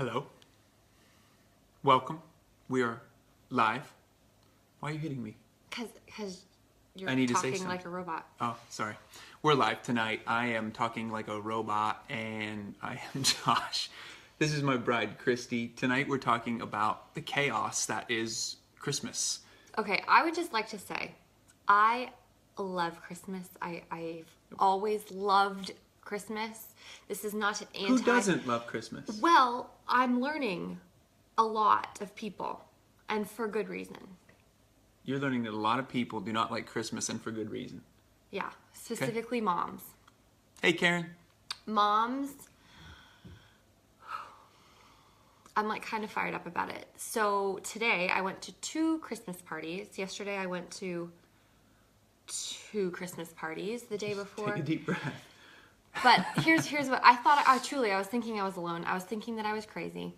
Hello. Welcome. We are live. Why are you hitting me? Because you're I need to say talking something. like a robot. Oh, sorry. We're live tonight. I am talking like a robot, and I am Josh. This is my bride, Christy. Tonight we're talking about the chaos that is Christmas. Okay, I would just like to say, I love Christmas. I've always loved Christmas. This is not an anti... Who doesn't love Christmas? Well, I'm learning a lot of people, and for good reason. You're learning that a lot of people do not like Christmas, and for good reason. Yeah, specifically moms. Hey, Karen. Moms, I'm like kind of fired up about it. So today I went to 2 Christmas parties. Yesterday I went to 2 Christmas parties. The day before. Take a deep breath. But here's what I thought. I was thinking I was alone. I was thinking that I was crazy.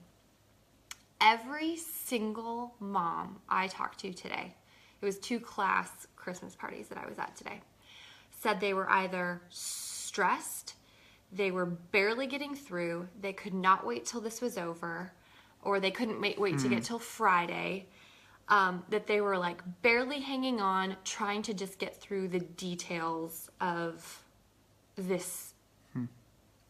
Every single mom I talked to today, it was 2 class Christmas parties that I was at today, said they were either stressed, they were barely getting through, they could not wait till this was over, or they couldn't wait to get till Friday, that they were like barely hanging on, trying to just get through the details of this,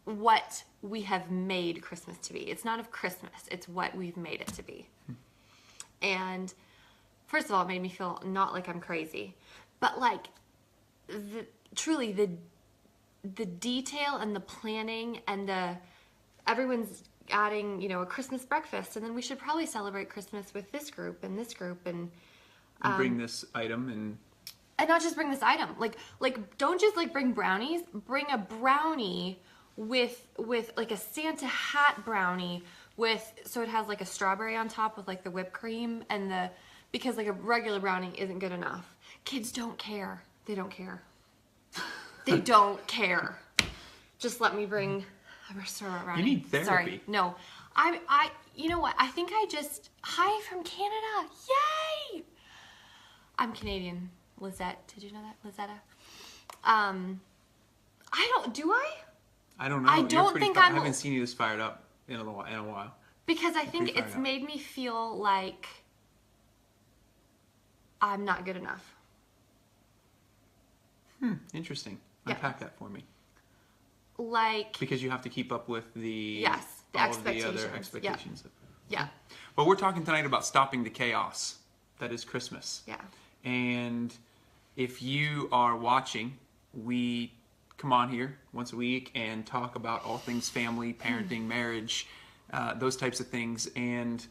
what we have made Christmas to be. It's not of Christmas, it's what we've made it to be. And first of all, it made me feel not like I'm crazy, but like truly the detail and the planning and everyone's adding, a Christmas breakfast, and then we should probably celebrate Christmas with this group and this group and Bring this item and not just bring this item. Like don't just like bring brownies. Bring a brownie with like a Santa hat brownie so it has like a strawberry on top with like the whipped cream and because like a regular brownie isn't good enough. Kids don't care. They don't care. They don't care. Just let me bring a restaurant brownie. You need therapy. Sorry. No. You know what? I think hi from Canada. Yay! I'm Canadian. Lizette. Did you know that? Lizetta. Do I? I don't know. I don't think I haven't seen you this fired up in a while. Because I think it's made me feel like I'm not good enough. Interesting. Yeah. Unpack that for me. Like, Because you have to keep up with the all of the other expectations. Yeah. Well, we're talking tonight about stopping the chaos that is Christmas. Yeah. And if you are watching, we come on here once a week and talk about all things family, parenting, marriage, those types of things. And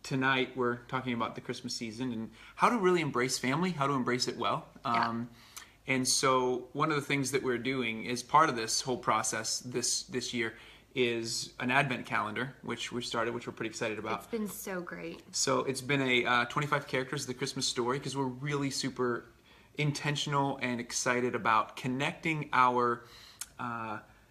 tonight we're talking about the Christmas season and how to really embrace family, how to embrace it well. And so one of the things that we're doing as part of this whole process this year is an Advent calendar, which we're pretty excited about. It's been so great. So it's been a 25 characters of the Christmas story because we're really super intentional and excited about connecting the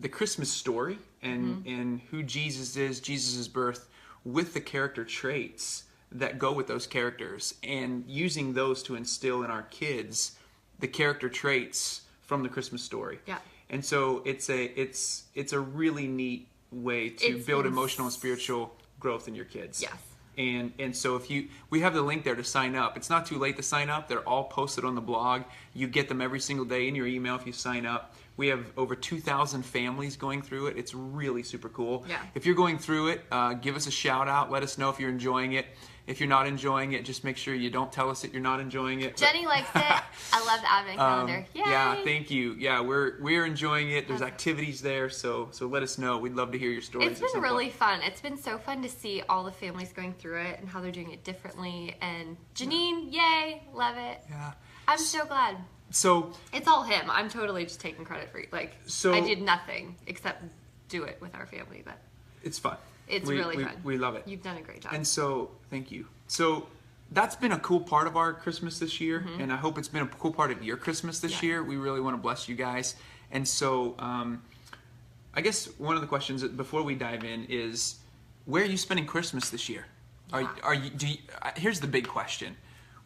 Christmas story and who Jesus is, Jesus' birth, with the character traits that go with those characters, and using those to instill in our kids the character traits from the Christmas story. Yeah. And so it's a really neat way to build emotional and spiritual growth in your kids. Yes. And so we have the link there to sign up. It's not too late to sign up. They're all posted on the blog. You get them every single day in your email if you sign up. We have over 2,000 families going through it. It's really super cool. Yeah. If you're going through it, give us a shout out. Let us know if you're enjoying it. If you're not enjoying it, just make sure you don't tell us that you're not enjoying it. Jenny likes it. I love the Advent calendar. Yay! Yeah, thank you. Yeah, we're enjoying it. There's activities there, so let us know. We'd love to hear your stories. It's been really fun. It's been so fun to see all the families going through it and how they're doing it differently. And Janine, yay, love it. Yeah. I'm so glad. So it's all him. I'm totally just taking credit for it. I did nothing except do it with our family, but it's fun. It's really fun. We love it. You've done a great job. And so, thank you. So, that's been a cool part of our Christmas this year, and I hope it's been a cool part of your Christmas this year. We really want to bless you guys. And so, I guess one of the questions before we dive in is, where are you spending Christmas this year? Here's the big question.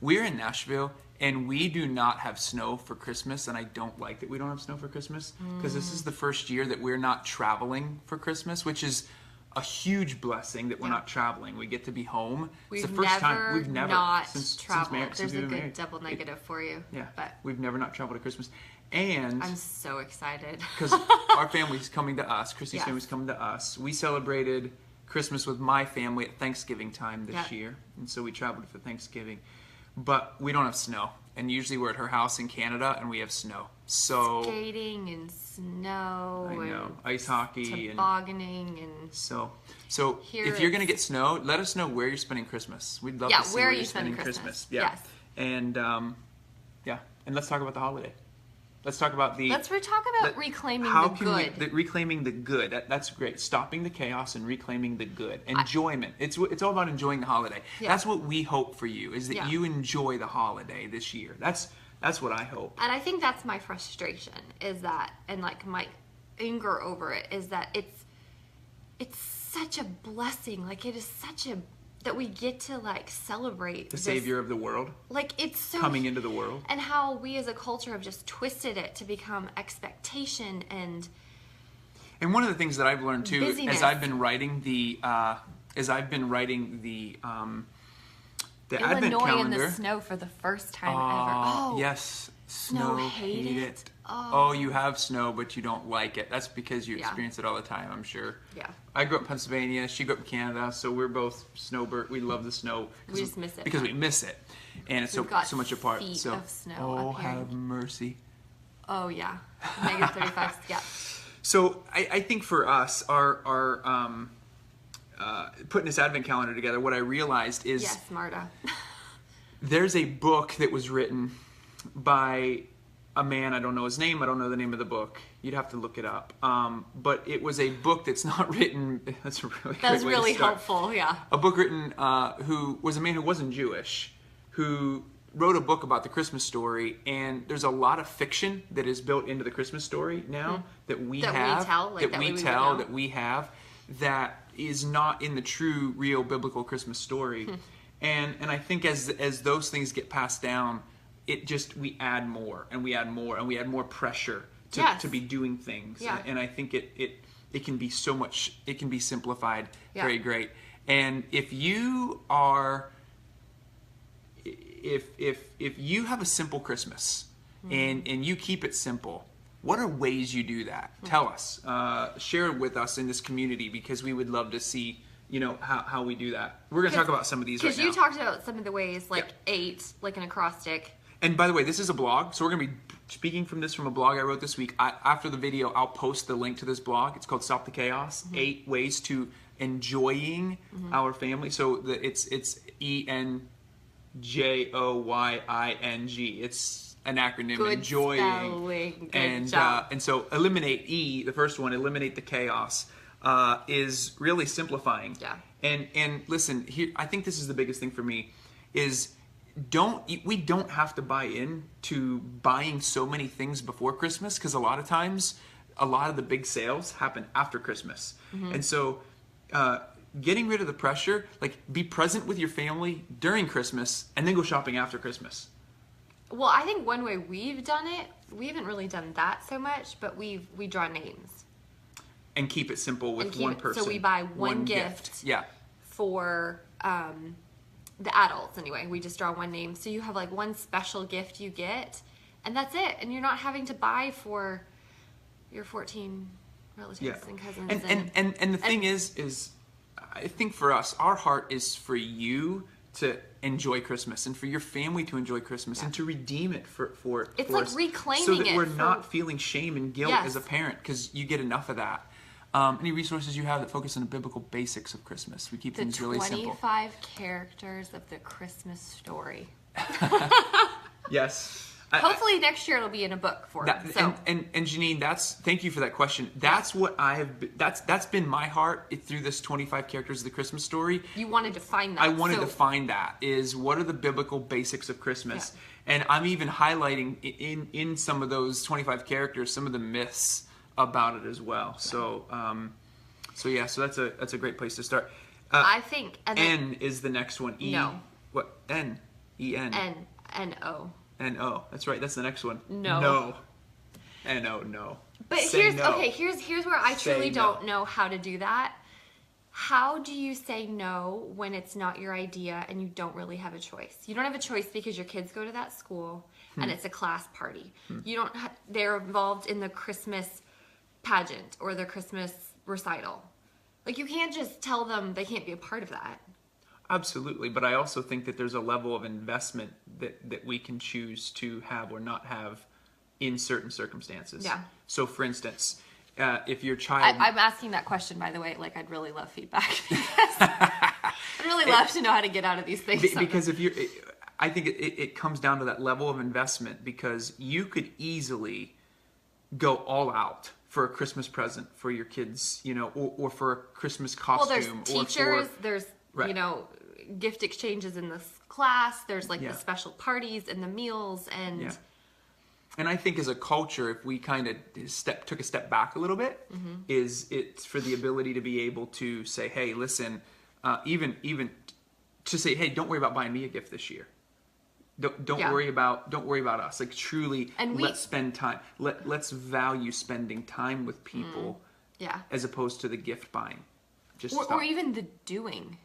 We're in Nashville, And we do not have snow for Christmas, and I don't like that we don't have snow for Christmas, because this is the first year that we're not traveling for Christmas, which is a huge blessing that we're not traveling. We get to be home. We've it's the first time we've never not since traveled. since There's we've a been good married. double negative for you. Yeah, But we've never not traveled at Christmas, and I'm so excited. because our family's coming to us, Christy's Yes. family's coming to us. We celebrated Christmas with my family at Thanksgiving time this Yep. year, and so we traveled for Thanksgiving. But we don't have snow, and usually we're at her house in Canada, and we have snow. So Skating and snow. I know, and ice hockey and tobogganing and so Here if you're gonna it's- get snow, let us know where you're spending Christmas. We'd love Yeah, to see where where are you're you spending spending Christmas? Yeah, Yes. and and let's talk about the holiday. Let's talk about the. let's talk about Let- reclaiming how the can good. reclaiming the good. That's great. Stopping the chaos and reclaiming the good. Enjoyment. It's all about enjoying the holiday. Yeah. That's what we hope for you, is that Yeah. you enjoy the holiday this year. That's what I hope. And I think that's my frustration is that, and like my anger over it is that it's such a blessing. Like it is such a that we get to like celebrate The this- Savior of the world Like it's so coming into the world. and how we as a culture have just twisted it to become expectation and And one of the things that I've learned too, Busyness. as I've been writing the the Advent Illinois in calendar. the snow for the first time ever. Oh, Yes, Snow, snow, hate hate it. it. Oh. Oh, you have snow, but you don't like it. That's because you Yeah. experience it all the time, I'm sure. Yeah. I grew up in Pennsylvania. She grew up in Canada, so we're both snowbird. We love the snow. We just miss it. because we miss it, and it's We've got so much apart. feet So, of snow oh, up here. have mercy. Oh yeah, negative 35. Yeah. So I think for us, our putting this Advent calendar together, what I realized is Yes, Marta. there's a book that was written by a man. I don't know his name. I don't know the name of the book. You'd have to look it up. But it was a book that's not written. That's a really That's great way to really start. helpful. Yeah. A book written who was a man who wasn't Jewish, who wrote a book about the Christmas story, and there's a lot of fiction that is built into the Christmas story now that we That we have, tell, like, that we we would tell, know. that we have, that is not in the true, real biblical Christmas story. And I think as those things get passed down, it just we add more and we add more and we add more pressure to, Yes. to be doing things. Yeah. And I think it can be so much. It can be simplified Yeah. very great. And if you are, if you have a simple Christmas and you keep it simple, what are ways you do that? Tell us, share it with us in this community, because we would love to see, how we do that. We're going to talk about some of these right Because now. you talked about some of the ways, like Yeah. 8, like an acrostic. And by the way, this is a blog, so we're going to be speaking from this from a blog I wrote this week. After the video, I'll post the link to this blog. It's called Stop the Chaos, 8 Ways to Enjoying Our Family. So it's ENJOYING. It's an acronym, Good enjoying. spelling. Good And job. and so eliminate E, the first one, eliminate the chaos, is really simplifying. Yeah. And listen, here I think this is the biggest thing for me is we don't have to buy in to buying so many things before Christmas, because a lot of times a lot of the big sales happen after Christmas. And so getting rid of the pressure, like be present with your family during Christmas and then go shopping after Christmas. Well, I think one way we've done it, we haven't really done that so much, but we draw names And keep it simple And with keep one it- person. so we buy one gift. Yeah. for the adults anyway. We just draw one name. So you have like one special gift you get, and that's it. And you're not having to buy for your 14 relatives Yeah. and cousins. And the thing is I think for us, our heart is for you to enjoy Christmas and for your family to enjoy Christmas and to redeem it for It's for like us, reclaiming so that it we're for- not feeling shame and guilt Yes. as a parent, because you get enough of that. Any resources you have that focus on the biblical basics of Christmas? We keep the things really simple. 25 characters of the Christmas story. Yes. Hopefully next year it'll be in a book form. So And Janine, thank you for that question. That's what I have. That's been my heart through this 25 characters of the Christmas story. you wanted to find that. I wanted So to find that is what are the biblical basics of Christmas, and I'm even highlighting in some of those 25 characters some of the myths about it as well. So so that's a great place to start. I think and then N is the next one. E. No. What N? E N. N-O. N-O. That's right. That's the next one. No. No. N-O, no. But Say no. here's where I Say truly no. don't know how to do that. How do you say no when it's not your idea and you don't really have a choice? You don't have a choice because your kids go to that school and it's a class party. You don't. They're involved in the Christmas pageant or the Christmas recital. Like, you can't just tell them they can't be a part of that. Absolutely, but I also think that there's a level of investment that we can choose to have or not have in certain circumstances. Yeah. So, for instance, if your child... I'm asking that question, by the way. Like, I'd really love feedback. I'd really love to know how to get out of these things. Because if you're... I think it comes down to that level of investment, because you could easily go all out for a Christmas present for your kids, you know, or for a Christmas costume. Well, there's teachers, there's, Right. you know, gift exchanges in this class, there's like Yeah. the special parties and the meals and... Yeah. And I think as a culture, if we kind of took a step back a little bit, is it's for the ability to be able to say, hey, listen, even to say, hey, don't worry about buying me a gift this year. Don't Yeah. worry about us. Like, truly, And let's spend time. Let's value spending time with people Yeah. as opposed to the gift buying. Just Or stop. even the doing.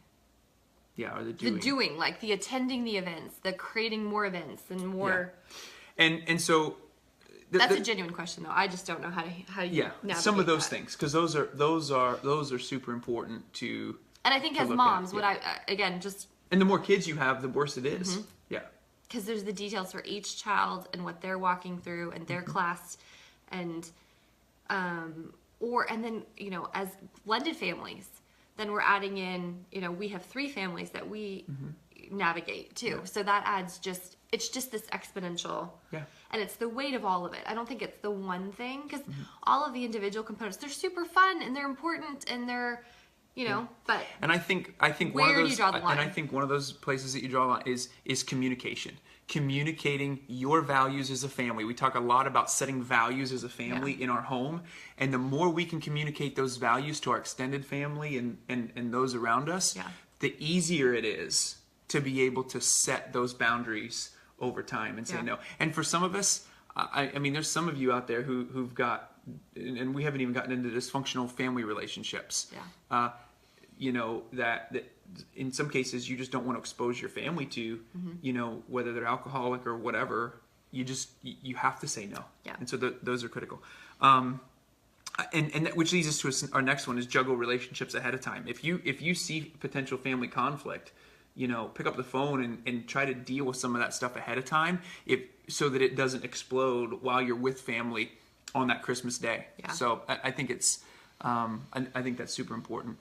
Yeah, or the The doing. doing, like the attending the events, the creating more events and more... And so That's a genuine question, though. I just don't know how you navigate some of those that. things, because those are super important to. And I think to as look moms, at, what yeah. again, just And the more kids you have, the worse it is. Mm-hmm. Yeah. because there's the details for each child and what they're walking through and their class and and then, you know, as blended families, then we're adding in, you know, we have 3 families that we navigate too. Yeah. So that adds it's just this exponential. Yeah. And it's the weight of all of it. I don't think it's the one thing, because all of the individual components, they're super fun and they're important and they're, you know, but And I think one Where of do those you draw the line? and I think one of those places that you draw the line is communication. Communicating your values as a family. We talk a lot about setting values as a family in our home, and the more we can communicate those values to our extended family and those around us, the easier it is to be able to set those boundaries over time and say no. And for some of us, I mean, there's some of you out there who've got, and we haven't even gotten into dysfunctional family relationships. Yeah. You know, that in some cases you just don't want to expose your family to, you know, whether they're alcoholic or whatever. You have to say no. Yeah. And so those are critical. And that, which leads us to our next one, is juggle relationships ahead of time. If you see potential family conflict, you know, pick up the phone and try to deal with some of that stuff ahead of time, so that it doesn't explode while you're with family on that Christmas day. Yeah. So I think it's I think that's super important.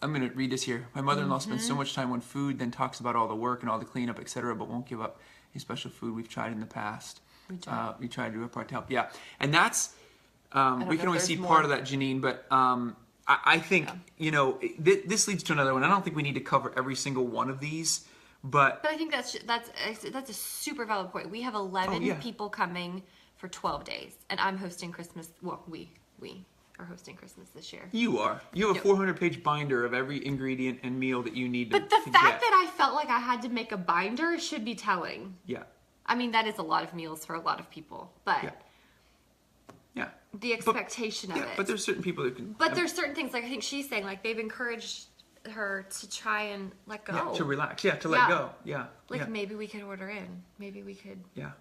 I'm going to read this here. My mother-in-law spends so much time on food, then talks about all the work and all the cleanup, etc., but won't give up a special food we've tried in the past. We tried to do our part to help. Yeah, and that's we can only see part of that, Janine, but I think you know this leads to another one. I don't think we need to cover every single one of these, but I think that's a super valid point. We have 11 people coming for 12 days, and I'm hosting Christmas. Well, we are hosting Christmas this year. You have a 400-page binder of every ingredient and meal that you need to. But the fact that I felt like I had to make a binder should be telling. Yeah. I mean, that is a lot of meals for a lot of people, but yeah. the expectation of it. But there's certain people that can. But there's certain things, like I think she's saying, like they've encouraged her to try and let go. Yeah, to relax. Yeah, to let go. Yeah. Like yeah. maybe we could order in. Maybe we could. Yeah.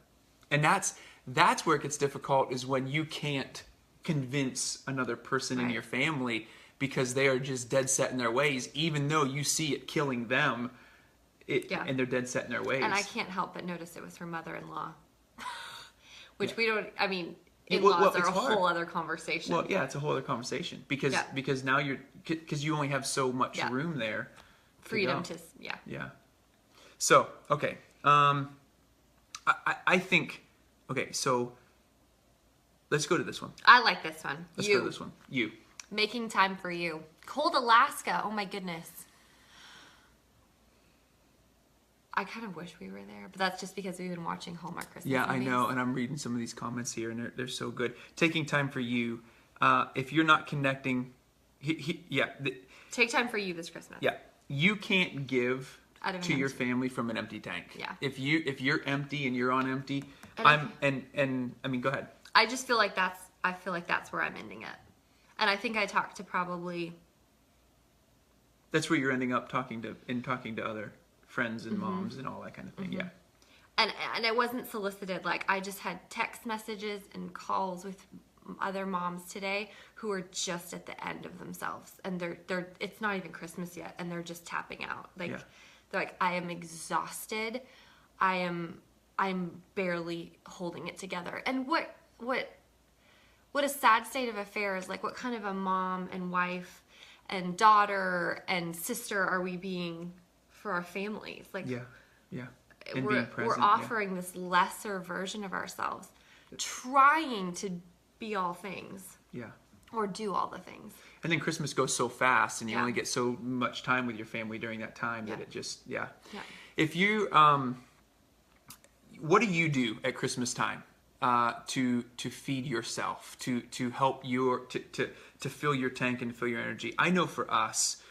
And that's where it gets difficult, is when you can't convince another person in your family because they are just dead set in their ways, even though you see it killing them. And they're dead set in their ways. And I can't help but notice it with her mother-in-law, which we don't. I mean, well, in-laws are a whole other conversation. Well, yeah, it's a whole other conversation because now because you only have so much room there. Freedom to Yeah. So okay, I think so. Let's go to this one. I like this one. Let's go to this one. You. Making time for you. Cold Alaska. Oh my goodness. I kind of wish we were there, but that's just because we've been watching Hallmark Christmas movies. I know, and I'm reading some of these comments here, and they're so good. Taking time for you. If you're not connecting, take time for you this Christmas. Yeah, you can't give Out of an to your empty- family from an empty tank. Yeah. If you're empty and you're on empty, And I mean, go ahead. I just feel like that's where I'm ending it. And I think I talked to probably That's where you're ending up talking to other friends and moms and all that kind of thing. Yeah. and it wasn't solicited. Like, I just had text messages and calls with other moms today who are just at the end of themselves, and they're it's not even Christmas yet, and they're just tapping out. Like, Yeah. they're like, I am exhausted. I'm barely holding it together. And what a sad state of affairs. Like, what kind of a mom and wife and daughter and sister are we being for our families? Like, Yeah. Yeah. And we're being present. offering this lesser version of ourselves, trying to be all things Yeah. or do all the things. And then Christmas goes so fast, and you Yeah. only get so much time with your family during that time that Yeah. it just, yeah. Yeah. If you, what do you do at Christmas time to feed yourself, to help to fill your tank and fill your energy? I know for us,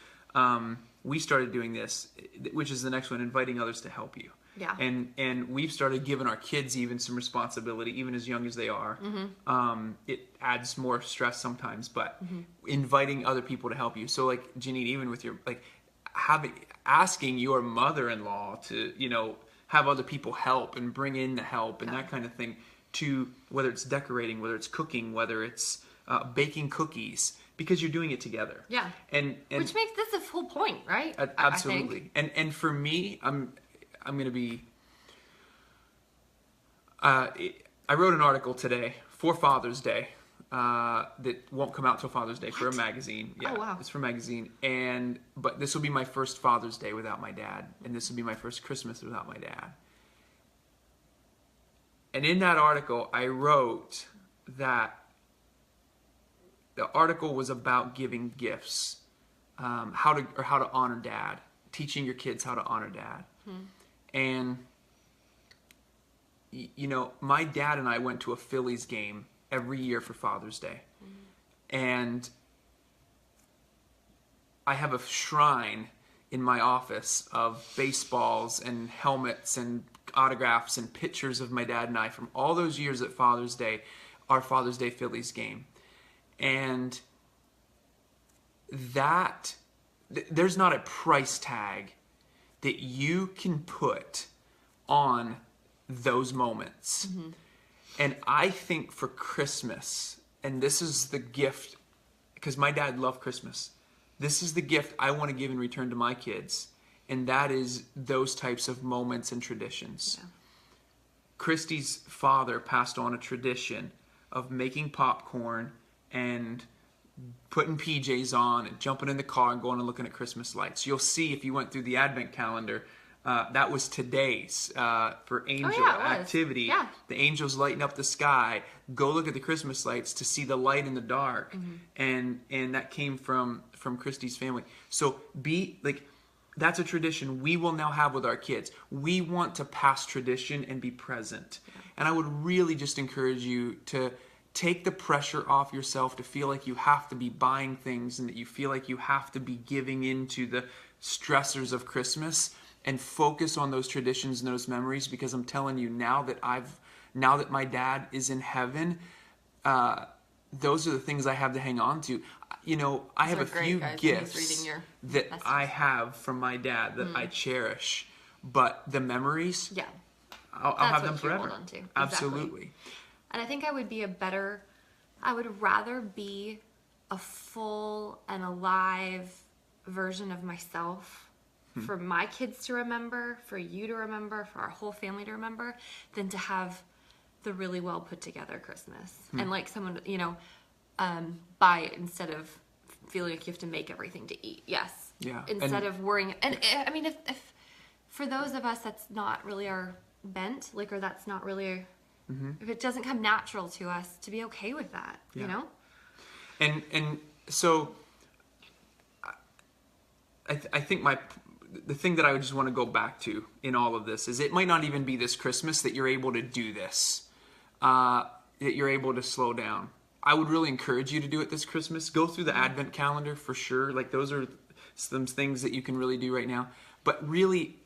we started doing this, which is the next one, inviting others to help you. Yeah. And we've started giving our kids even some responsibility, even as young as they are. It adds more stress sometimes, but inviting other people to help you. So, like, Janine, even with your, like, asking your mother-in-law to, have other people help and bring in the help and that kind of thing, to whether it's decorating, whether it's cooking, whether it's baking cookies, because you're doing it together. Yeah. And Which makes this a full point, right? absolutely. I think. And for me, I'm going to be. I wrote an article today for Father's Day that won't come out till Father's Day for a magazine. Yeah, Oh, wow. It's for a magazine, but this will be my first Father's Day without my dad, and this will be my first Christmas without my dad. And in that article, I wrote that the article was about giving gifts, how to honor dad, teaching your kids how to honor dad. And my dad and I went to a Phillies game every year for Father's Day. And I have a shrine in my office of baseballs and helmets and autographs and pictures of my dad and I from all those years at Father's Day, our Father's Day Phillies game. And there's not a price tag that you can put on those moments. And I think for Christmas, and this is the gift, because my dad loved Christmas, this is the gift I want to give in return to my kids, and that is those types of moments and traditions. Yeah. Christy's father passed on a tradition of making popcorn and putting PJs on and jumping in the car and going and looking at Christmas lights. You'll see if you went through the Advent calendar, that was today's for angel it was. activity. Yeah. The angels lighting up the sky. Go look at the Christmas lights to see the light in the dark. And that came from Christy's family. So that's a tradition we will now have with our kids. We want to pass tradition and be present. Yeah. And I would really just encourage you to take the pressure off yourself to feel like you have to be buying things and that you feel like you have to be giving into the stressors of Christmas, and focus on those traditions and those memories, because I'm telling you, now that my dad is in heaven, those are the things I have to hang on to. I have a few gifts that I have from my dad that I cherish, but the memories, yeah, I'll have them forever. Hold on to. Absolutely. Exactly. And I think I would rather be a full and alive version of myself for my kids to remember, for you to remember, for our whole family to remember, than to have the really well put together Christmas. And like someone, buy it instead of feeling like you have to make everything to eat. Yes. Yeah. Instead of worrying. And I mean, if for those of us, that's not really our bent, or that's not really, if it doesn't come natural to us, to be okay with that, And so I think the thing that I would just want to go back to in all of this is, it might not even be this Christmas that you're able to do this, that you're able to slow down. I would really encourage you to do it this Christmas. Go through the Advent calendar for sure. Like, those are some things that you can really do right now. But really,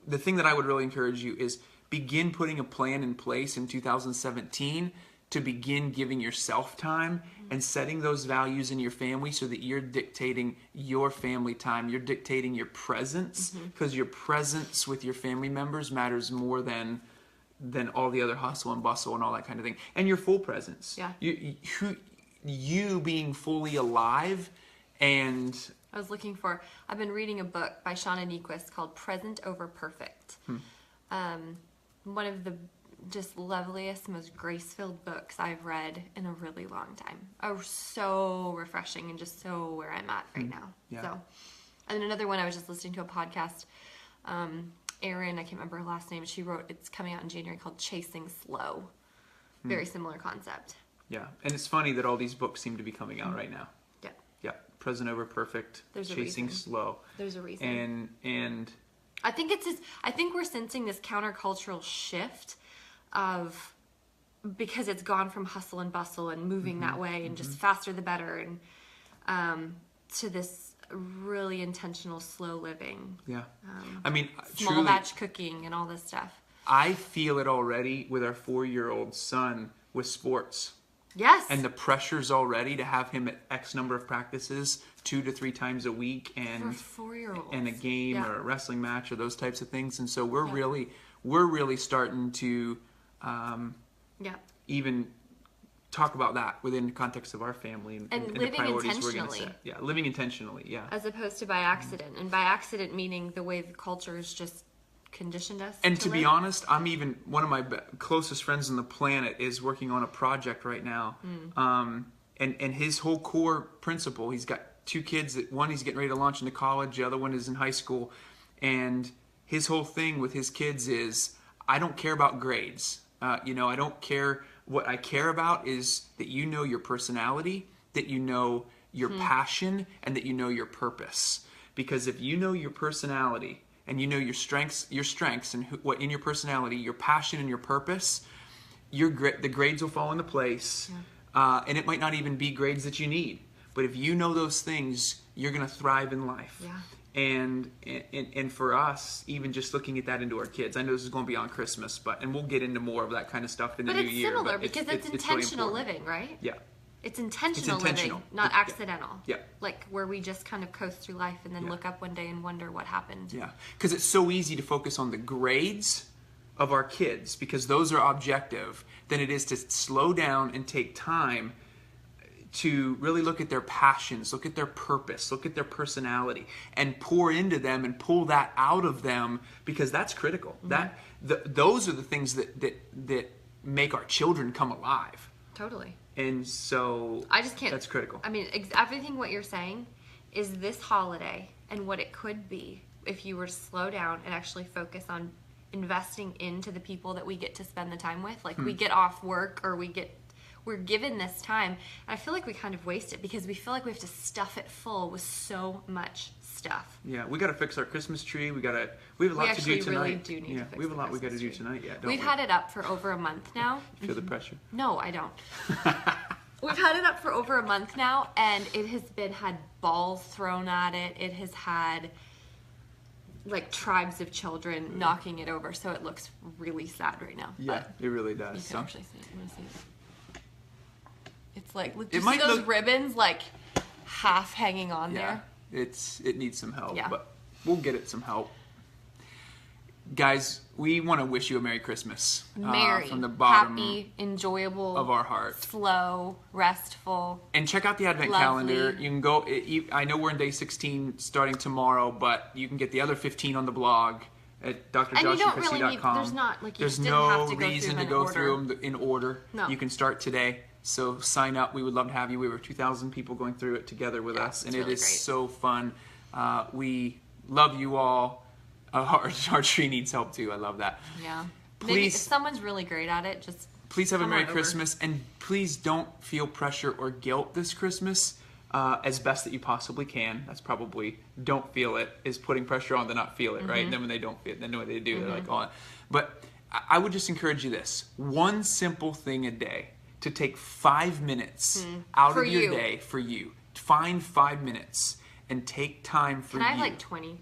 the thing that I would really encourage you is begin putting a plan in place in 2017 to begin giving yourself time and setting those values in your family so that you're dictating your family time. You're dictating your presence, because your presence with your family members matters more than all the other hustle and bustle and all that kind of thing. And your full presence. Yeah. You being fully alive. And I've been reading a book by Shauna Niequist called Present Over Perfect. One of the just loveliest, most grace-filled books I've read in a really long time. So refreshing and just so where I'm at right now. Yeah. So, and then another one, I was just listening to a podcast. Erin, I can't remember her last name. She wrote, it's coming out in January, called Chasing Slow. Very similar concept. Yeah, and it's funny that all these books seem to be coming out right now. Yeah. Yeah, Present Over Perfect, There's a Chasing reason. Slow. There's a reason. And I think I think we're sensing this countercultural shift of, because it's gone from hustle and bustle and moving that way and just faster the better, and to this really intentional slow living. yeah, I mean, Small truly, batch cooking and all this stuff. I feel it already with our 4-year-old son with sports. Yes. And the pressure's already to have him at X number of practices 2 to 3 times a week, and for 4-year-olds. and a game Yeah. or a wrestling match or those types of things. And so we're really starting to Yeah. even talk about that within the context of our family and the living priorities we're going to intentionally. set. Yeah, living intentionally. Yeah. As opposed to by accident. And by accident meaning the way the culture is just conditioned us. And to be live. honest, I'm even one of my closest friends on the planet is working on a project right now. And his whole core principle, he's got 2 kids. One he's getting ready to launch into college. The other one is in high school. And his whole thing with his kids is, I don't care about grades. I don't care. What I care about is that you know your personality, that you know your passion, and that you know your purpose. Because if you know your personality and you know your strengths and what in your personality, your passion and your purpose, the grades will fall into place. And it might not even be grades that you need. But if you know those things, you're going to thrive in life. Yeah. And for us, even just looking at that into our kids, I know this is going to be on Christmas, and we'll get into more of that kind of stuff in the new year. But it's similar because it's intentional really living, right? Yeah. It's intentional intentional. living, not accidental. Yeah. Like where we just kind of coast through life and then look up one day and wonder what happened. Yeah. Because it's so easy to focus on the grades of our kids because those are objective than it is to slow down and take time to really look at their passions, look at their purpose, look at their personality, and pour into them and pull that out of them, because that's critical. Those are the things that make our children come alive. Totally. And so I just can't. That's critical. I mean, everything what you're saying is this holiday and what it could be if you were to slow down and actually focus on investing into the people that we get to spend the time with. Like we get off work or we're given this time. And I feel like we kind of waste it because we feel like we have to stuff it full with so much stuff. Yeah, we got to fix our Christmas tree. We have a lot to do tonight. Really do need to fix we have a lot we got to do Christmas tonight. Yeah, don't We've we? had it up for over a month now. Feel the pressure. No, I don't. We've had it up for over a month now, and it has had balls thrown at it. It has had like tribes of children knocking it over, so it looks really sad right now. Yeah, it really does. You So. can actually see it. You want to see it? It's like, look, It do you see might those look- ribbons like half hanging on Yeah, there? it needs some help, Yeah. but we'll get it some help. Guys, we want to wish you a Merry Christmas. Merry, from the bottom happy, enjoyable, of our heart. slow, restful. And check out the Advent Lovely. calendar. You can go. I know we're in day 16 starting tomorrow, but you can get the other 15 on the blog at And you don't really need. drjoshchrissy.com. There's not like you There's didn't no have to go reason through to them in go through order. them in order. No. You can start today. So sign up. We would love to have you. We were 2,000 people going through it together with us, and it's really it is great. so fun. We love you all. Our tree needs help too. I love that. Yeah. Maybe Please- if someone's really great at it, just Please have a come Merry on over. Christmas, and please don't feel pressure or guilt this Christmas. As best that you possibly can. That's probably don't feel it is putting pressure on to not feel it, right? And then when they don't feel it, then what they do, they're like, oh. But I would just encourage you this: one simple thing a day to take 5 minutes out For of your you. day for you. Find 5 minutes and take time for Can I you. have like 20?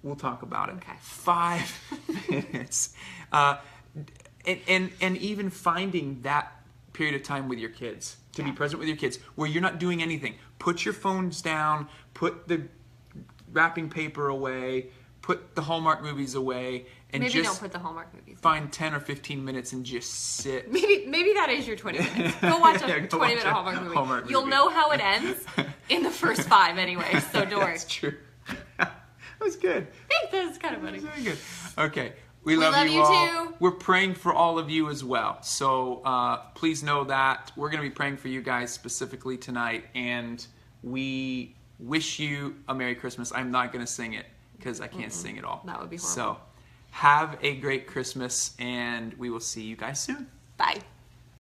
we'll talk about it. Okay. 5 minutes. And even finding that period of time with your kids, to be present with your kids, where you're not doing anything. Put your phones down, put the wrapping paper away, put the Hallmark movies away, and Maybe just don't put the Hallmark movies. find 10 or 15 minutes and just sit. Maybe that is your 20 minutes. Go watch a Yeah, go 20-minute watch a Hallmark movie. Hallmark You'll movie. know how it ends in the first 5 anyway, so don't worry. That's true. That was good. I think that's kind of funny. Very good. Okay. We love love you you all. too. We're praying for all of you as well. So please know that we're going to be praying for you guys specifically tonight. And we wish you a Merry Christmas. I'm not going to sing it because I can't sing it all. That would be horrible. So have a great Christmas, and we will see you guys soon. Bye.